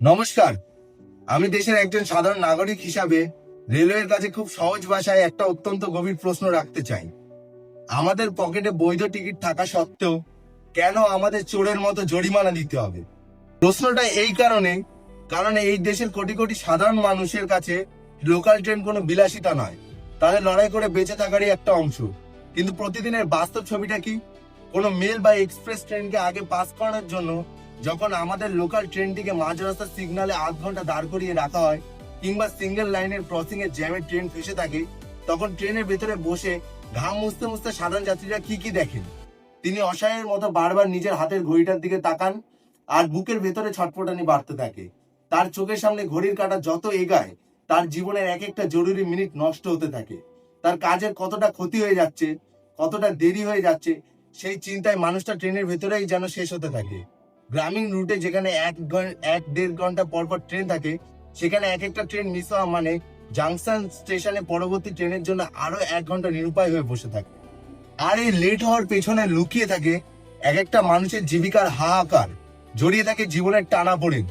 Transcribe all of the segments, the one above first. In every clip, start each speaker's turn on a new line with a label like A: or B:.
A: নমস্কার। আমি দেশের একজন সাধারণ নাগরিক হিসাবে রেলওয়ের কাছে খুব সহজ ভাষায় একটা অত্যন্ত গভীর প্রশ্ন রাখতে চাই। আমাদের পকেটে বৈধ টিকিট থাকা সত্ত্বেও কেন আমাদের চোরের মতো জরিমানা দিতে হবে? প্রশ্নটা এই কারণ এই দেশের কোটি কোটি সাধারণ মানুষের কাছে লোকাল ট্রেন কোনো বিলাসিতা নয়, তাদের লড়াই করে বেঁচে থাকারই একটা অংশ। কিন্তু প্রতিদিনের বাস্তব ছবিটা কি? কোনো মেল বা এক্সপ্রেস ট্রেনকে আগে পাস করানোর জন্য যখন আমাদের লোকাল ট্রেনটিকে মাঝ রাস্তার সিগনালে আধ ঘন্টা দাঁড় করিয়ে রাখা হয়, কিংবা সিঙ্গেল লাইনের ক্রসিং এর জ্যামে ট্রেন ফেসে থাকে, তখন ট্রেনের ভেতরে বসে ঘাম মুছতে মুছতে সাধারণ যাত্রীরা কি দেখেন? তিনি অসহায়ের মতো বারবার নিজের হাতের ঘড়িটার দিকে তাকান, আর বুকের ভেতরে ছটফটানি বাড়তে থাকে। তার চোখের সামনে ঘড়ির কাঁটা যত এগায়, তার জীবনের এক একটা জরুরি মিনিট নষ্ট হতে থাকে। তার কাজের কতটা ক্ষতি হয়ে যাচ্ছে, কতটা দেরি হয়ে যাচ্ছে, সেই চিন্তায় মানুষটা ট্রেনের ভেতরেই যেন শেষ হতে থাকে। গ্রামীণ রুটে যেখানে 1-1.5 ঘন্টা পর পর ট্রেন থাকে, সেখানে এক একটা ট্রেন মিস হওয়া মানে জাংশন স্টেশনে পরবর্তী ট্রেনের জন্য আরো 1 ঘন্টা নিরুপায় হয়ে বসে থাকে। আর এই লেট হওয়ার পেছনে লুকিয়ে থাকে এক একটা মানুষের জীবিকার হাহাকার, জড়িয়ে থাকে জীবনের টানাপোড়েন।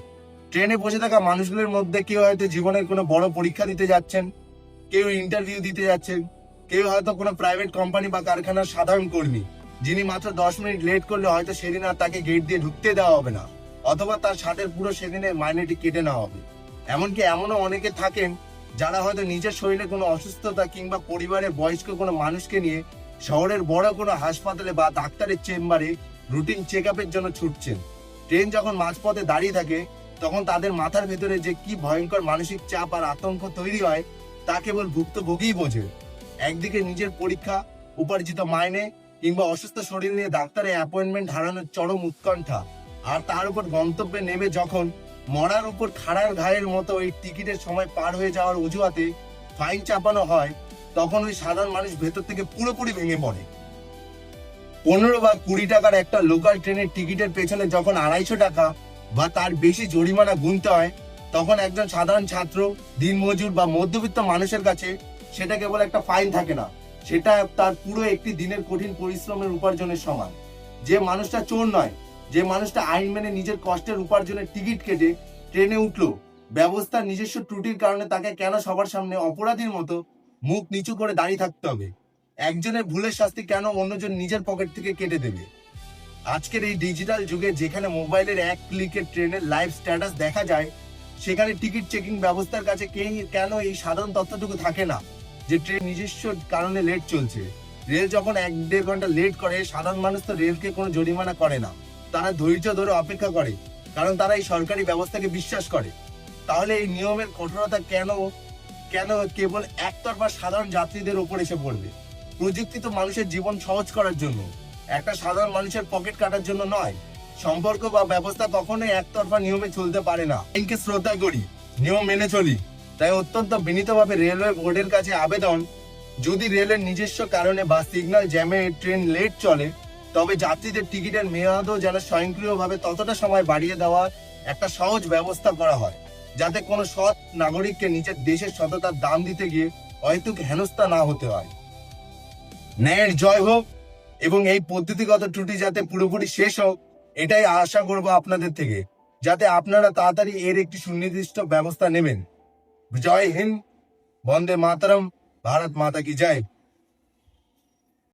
A: ট্রেনে বসে থাকা মানুষগুলোর মধ্যে কেউ হয়তো জীবনের কোনো বড় পরীক্ষা দিতে যাচ্ছেন, কেউ ইন্টারভিউ দিতে যাচ্ছেন, কেউ হয়তো কোনো প্রাইভেট কোম্পানি বা কারখানার সাধারণ কর্মী, যিনি মাত্র 10 মিনিট লেট করলে হয়তো সেদিন আর তাকে গেট দিয়ে ঢুকতে দেওয়া হবে না, অথবা তার ছাদের পুরো সেদিনের মাইনেটি কেটে নেওয়া হবে। এমনকি এমনও অনেকে থাকেন যারা হয়তো নিজের শরীরে কোনো অসুস্থতা কিংবা পরিবারের বয়স্ক কোনো মানুষকে নিয়ে শহরের বড় কোনো হাসপাতালে বা ডাক্তারের চেম্বারে রুটিন চেক আপের জন্য ছুটছেন। ট্রেন যখন মাঝপথে দাঁড়িয়ে থাকে, তখন তাদের মাথার ভেতরে যে কি ভয়ঙ্কর মানসিক চাপ আর আতঙ্ক তৈরি হয়, তা কেবল ভুক্তভোগীই বোঝে। একদিকে নিজের পরীক্ষা, উপার্জিত মাইনে কিংবা অসুস্থ শরীর নিয়ে ডাক্তারের অ্যাপয়েন্টমেন্ট হারানোর চরম উৎকণ্ঠা, আর তার উপর গন্তব্যে নেমে যখন মরার উপর খাড়ার ঘায়ের মতো ওই টিকিটের সময় পার হয়ে যাওয়ার অজুহাতে ফাইন চাপানো হয়, তখন ওই সাধারণ মানুষ ভেতর থেকে পুরোপুরি ভেঙে পড়ে। 15 বা 20 টাকার একটা লোকাল ট্রেনের টিকিটের পেছনে যখন 250 টাকা বা তার বেশি জরিমানা গুনতে হয়, তখন একজন সাধারণ ছাত্র, দিনমজুর বা মধ্যবিত্ত মানুষের কাছে সেটা কেবল একটা ফাইন থাকে না, সেটা তার পুরো একটি দিনের কঠিন পরিশ্রমের উপার্জনের সমান। যে মানুষটা চোর নয়, যে মানুষটা আইন মেনে নিজের কষ্টের উপার্জনের টিকিট কেটে ট্রেনে উঠলো, ব্যবস্থার নিজস্ব ত্রুটির কারণে তাকে কেন সবার সামনে অপরাধীর মতো মুখ নিচু করে দাঁড়িয়ে থাকতে হবে? একজনের ভুলের শাস্তি কেন অন্যজন নিজের পকেট থেকে কেটে দেবে? আজকের এই ডিজিটাল যুগে যেখানে মোবাইলের এক ক্লিকে ট্রেনের লাইভ স্ট্যাটাস দেখা যায়, সেখানে টিকিট চেকিং ব্যবস্থার কাছে কেন এই সাধারণ তথ্যটুকু থাকে না যে ট্রেন নিজস্ব কারণে লেট চলছে? রেল যখন 1-1.5 ঘন্টা লেট করে, সাধারণ মানুষ তো রেলকে কোনো জরিমানা করে না, তারা ধৈর্য ধরে অপেক্ষা করে, কারণ তারা এই সরকারি ব্যবস্থাকে বিশ্বাস করে। তাহলে এই নিয়মের কঠোরতা কেন কেন কেবল একতরফা সাধারণ যাত্রীদের উপর এসে পড়বে? প্রযুক্তি তো মানুষের জীবন সহজ করার জন্য, একটা সাধারণ মানুষের পকেট কাটার জন্য নয়। সম্পর্ক বা ব্যবস্থা কখনোই একতরফা নিয়মে চলতে পারে না। আইনকে শ্রদ্ধা করি, নিয়ম মেনে চলি। তাই অত্যন্ত বিনীতভাবে রেলওয়ে বোর্ডের কাছে আবেদন, যদি রেলের নিজস্ব কারণে বা সিগন্যাল জ্যামে ট্রেন লেট চলে, তবে যাত্রীদের টিকিটের মেয়াদও যেন স্বয়ংক্রিয়ভাবে ততটা সময় বাড়িয়ে দেওয়ার একটা সহজ ব্যবস্থা করা হয়, যাতে কোনো সৎ নাগরিককে নিজের দেশের সততার দাম দিতে গিয়ে অহেতুক হেনস্থা না হতে হয়। ন্যায়ের জয় হোক, এবং এই পদ্ধতিগত ত্রুটি যাতে পুরোপুরি শেষ হোক, এটাই আশা করব আপনাদের থেকে, যাতে আপনারা তাড়াতাড়ি এর একটি সুনির্দিষ্ট ব্যবস্থা নেবেন। জয় হিন্দ, বন্দে মাতরম, ভারত মাতা কি জয়।